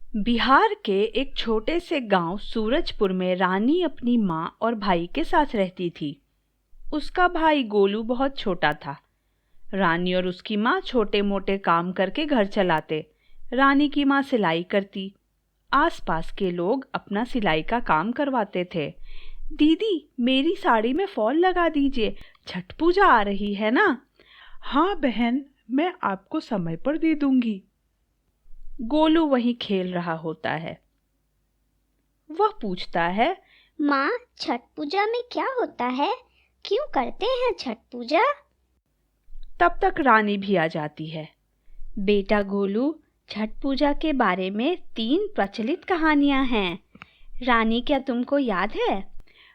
बिहार के एक छोटे से गांव सूरजपुर में रानी अपनी माँ और भाई के साथ रहती थी। उसका भाई गोलू बहुत छोटा था। रानी और उसकी माँ छोटे मोटे काम करके घर चलाते। रानी की माँ सिलाई करती। आसपास के लोग अपना सिलाई का काम करवाते थे। दीदी, मेरी साड़ी में फॉल लगा दीजिए, छठ पूजा आ रही है ना। हाँ बहन, मैं आपको समय पर दे दूंगी। गोलू वहीं खेल रहा होता है। वह पूछता है, माँ, छठ पूजा में क्या होता है? क्यों करते हैं छठ पूजा? तब तक रानी भी आ जाती है। बेटा गोलू, छठ पूजा के बारे में 3 प्रचलित कहानियां हैं। रानी, क्या तुमको याद है?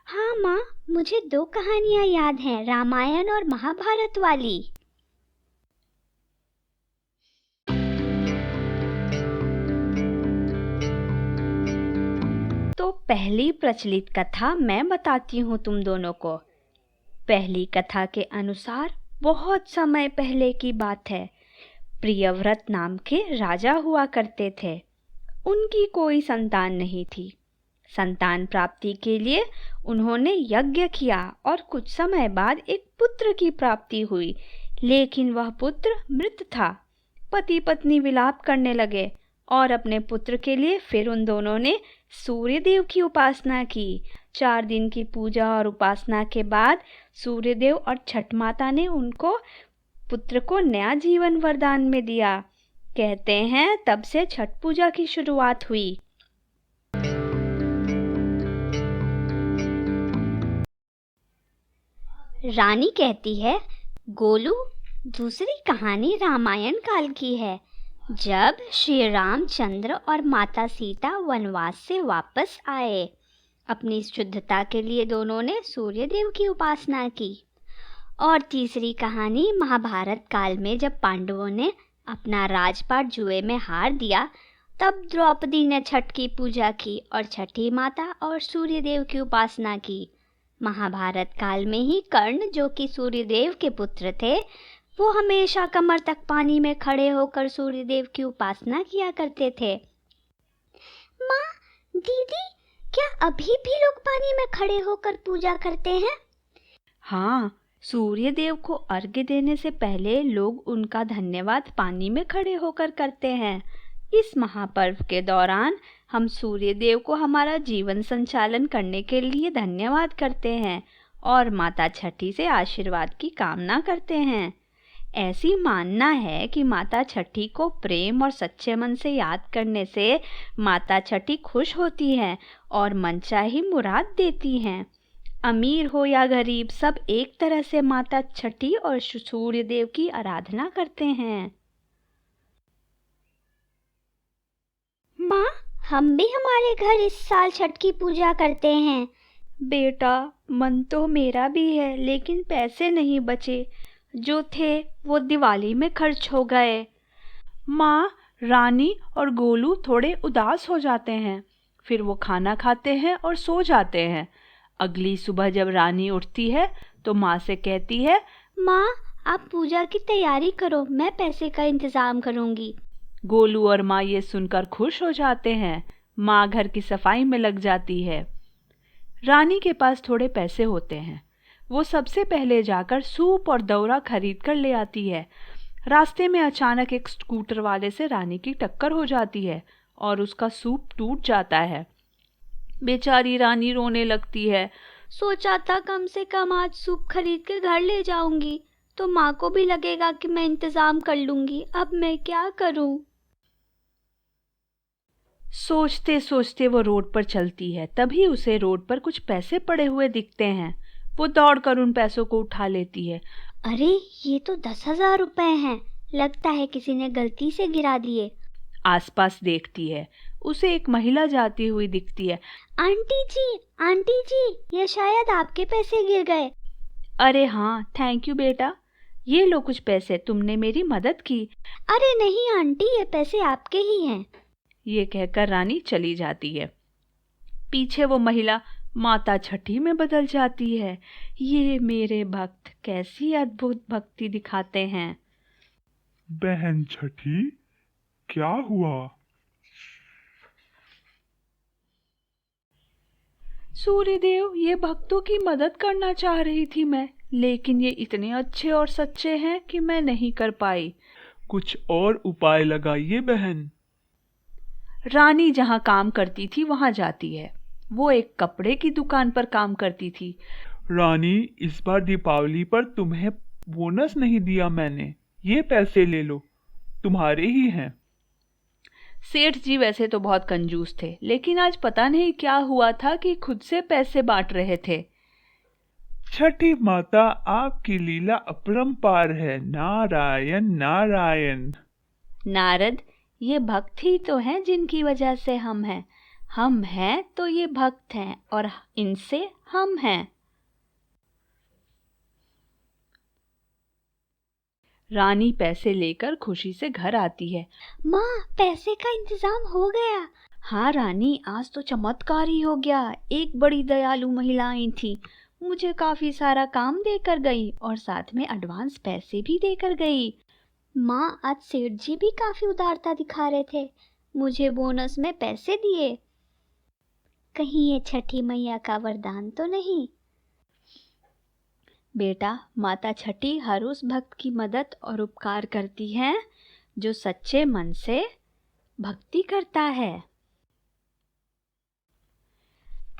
हाँ माँ, मुझे 2 कहानियाँ याद हैं, रामायण और महाभारत वाली। तो पहली प्रचलित कथा मैं बताती हूँ तुम दोनों को। पहली कथा के अनुसार बहुत समय पहले की बात है। प्रियव्रत नाम के राजा हुआ करते थे। उनकी कोई संतान नहीं थी। संतान प्राप्ति के लिए उन्होंने यज्ञ किया और कुछ समय बाद एक पुत्र की प्राप्ति हुई, लेकिन वह पुत्र मृत था। पति पत्नी विलाप करने लगे और अपने पुत्र के लिए फिर उन दोनों ने सूर्य देव की उपासना की। 4 दिन की पूजा और उपासना के बाद सूर्य देव और छठ माता ने उनको पुत्र को नया जीवन वरदान में दिया। कहते हैं तब से छठ पूजा की शुरुआत हुई। रानी कहती है, गोलू, दूसरी कहानी रामायण काल की है, जब श्री रामचंद्र और माता सीता वनवास से वापस आए। अपनी शुद्धता के लिए दोनों ने सूर्य देव की उपासना की। और तीसरी कहानी महाभारत काल में जब पांडवों ने अपना राजपाट जुए में हार दिया, तब द्रौपदी ने छठ की पूजा की और छठी माता और सूर्य देव की उपासना की। महाभारत काल में ही कर्ण, जो कि सूर्य देव के पुत्र थे, वो हमेशा कमर तक पानी में खड़े होकर सूर्य देव की उपासना किया करते थे। माँ, दीदी, क्या अभी भी लोग पानी में खड़े होकर पूजा करते हैं? हाँ, सूर्य देव को अर्घ्य देने से पहले लोग उनका धन्यवाद पानी में खड़े होकर करते हैं। इस महापर्व के दौरान हम सूर्य देव को हमारा जीवन संचालन करने के लिए धन्यवाद करते हैं और माता छठी से आशीर्वाद की कामना करते हैं। ऐसी मानना है कि माता छठी को प्रेम और सच्चे मन से याद करने से माता छठी खुश होती हैं और मनचाही मुराद देती हैं। अमीर हो या गरीब, सब एक तरह से माता छठी और सूर्य देव की आराधना करते हैं। माँ, हम भी हमारे घर इस साल छठ की पूजा करते हैं। बेटा, मन तो मेरा भी है, लेकिन पैसे नहीं बचे। जो थे वो दिवाली में खर्च हो गए। माँ, रानी और गोलू थोड़े उदास हो जाते हैं। फिर वो खाना खाते हैं और सो जाते हैं। अगली सुबह जब रानी उठती है तो माँ से कहती है, माँ, आप पूजा की तैयारी करो, मैं पैसे का इंतजाम करूँगी। गोलू और माँ ये सुनकर खुश हो जाते हैं। माँ घर की सफाई में लग जाती है। रानी के पास थोड़े पैसे होते हैं। वो सबसे पहले जाकर सूप और दौरा खरीद कर ले आती है। रास्ते में अचानक एक स्कूटर वाले से रानी की टक्कर हो जाती है और उसका सूप टूट जाता है। बेचारी रानी रोने लगती है। सोचा था कम से कम आज सूप खरीद के घर ले जाऊंगी, तो माँ को भी लगेगा कि मैं इंतजाम कर लूंगी। अब मैं क्या करूं? सोचते सोचते वो रोड पर चलती है। तभी उसे रोड पर कुछ पैसे पड़े हुए दिखते हैं। वो दौड़कर उन पैसों को उठा लेती है। अरे, ये तो 10,000 रुपए हैं। लगता है किसी ने गलती से गिरा दिए। आसपास देखती है। उसे एक महिला जाती हुई दिखती है। आंटी जी, ये शायद आपके पैसे गिर गए। अरे हाँ, थैंक यू बेटा, ये लो कुछ पैसे, तुमने मेरी मदद की। अरे नहीं आंटी, ये पैसे आपके ही हैं। ये कहकर रानी चली जाती है। पीछे वो महिला माता छठी में बदल जाती है। ये मेरे भक्त कैसी अद्भुत भक्ति दिखाते हैं। बहन छठी, क्या हुआ? सूर्यदेव, ये भक्तों की मदद करना चाह रही थी मैं, लेकिन ये इतने अच्छे और सच्चे हैं कि मैं नहीं कर पाई। कुछ और उपाय लगाइए बहन। रानी जहाँ काम करती थी वहाँ जाती है। वो एक कपड़े की दुकान पर काम करती थी। रानी, इस बार दीपावली पर तुम्हें बोनस नहीं दिया मैंने, ये पैसे ले लो, तुम्हारे ही हैं। सेठ जी वैसे तो बहुत कंजूस थे, लेकिन आज पता नहीं क्या हुआ था कि खुद से पैसे बांट रहे थे। छठी माता, आपकी लीला अपरंपार है। नारायण नारायण। नारद, ये भक्त ही तो हैं जिनकी वजह से हम हैं। हम हैं तो ये भक्त हैं और इनसे हम हैं। रानी पैसे लेकर खुशी से घर आती है। माँ, पैसे का इंतजाम हो गया। हाँ रानी, आज तो चमत्कार ही हो गया। एक बड़ी दयालु महिला आई थी, मुझे काफी सारा काम देकर गई और साथ में एडवांस पैसे भी देकर गई। माँ, आज सेठ जी भी काफी उदारता दिखा रहे थे, मुझे बोनस में पैसे दिए। कहीं ये छठी मैया का वरदान तो नहीं? बेटा, माता छठी हर उस भक्त की मदद और उपकार करती हैं जो सच्चे मन से भक्ति करता है।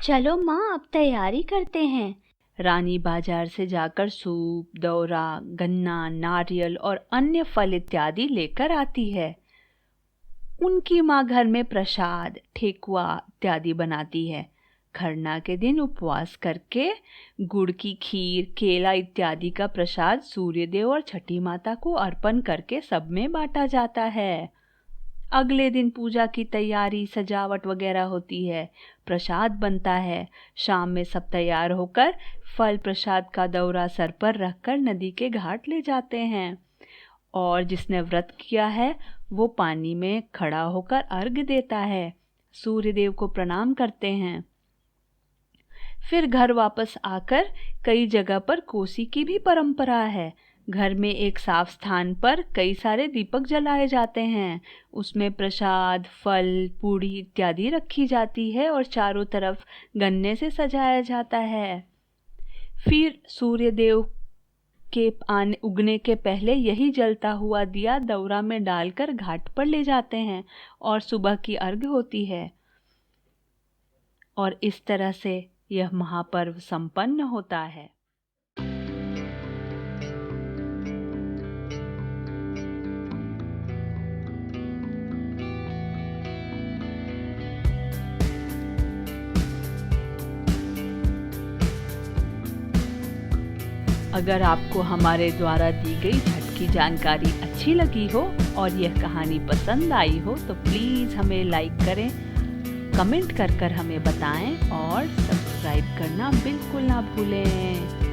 चलो माँ, अब तैयारी करते हैं। रानी बाजार से जाकर सूप, दौरा, गन्ना, नारियल और अन्य फल इत्यादि लेकर आती है। उनकी माँ घर में प्रसाद, ठेकुआ इत्यादि बनाती है। खरना के दिन उपवास करके गुड़ की खीर, केला इत्यादि का प्रसाद सूर्यदेव और छठी माता को अर्पण करके सब में बांटा जाता है। अगले दिन पूजा की तैयारी, सजावट वगैरह होती है, प्रसाद बनता है। शाम में सब तैयार होकर फल प्रसाद का दौरा सर पर रखकर नदी के घाट ले जाते हैं और जिसने व्रत किया है वो पानी में खड़ा होकर अर्घ्य देता है, सूर्यदेव को प्रणाम करते हैं। फिर घर वापस आकर कई जगह पर कोसी की भी परंपरा है। घर में एक साफ स्थान पर कई सारे दीपक जलाए जाते हैं, उसमें प्रसाद, फल, पूड़ी इत्यादि रखी जाती है और चारों तरफ गन्ने से सजाया जाता है। फिर सूर्यदेव के उगने के पहले यही जलता हुआ दिया दौरा में डालकर घाट पर ले जाते हैं और सुबह की अर्घ्य होती है और इस तरह से यह महापर्व संपन्न होता है। अगर आपको हमारे द्वारा दी गई छठ की जानकारी अच्छी लगी हो और यह कहानी पसंद आई हो तो प्लीज़ हमें लाइक करें, कमेंट कर हमें बताएं और सब्सक्राइब करना बिल्कुल ना भूलें।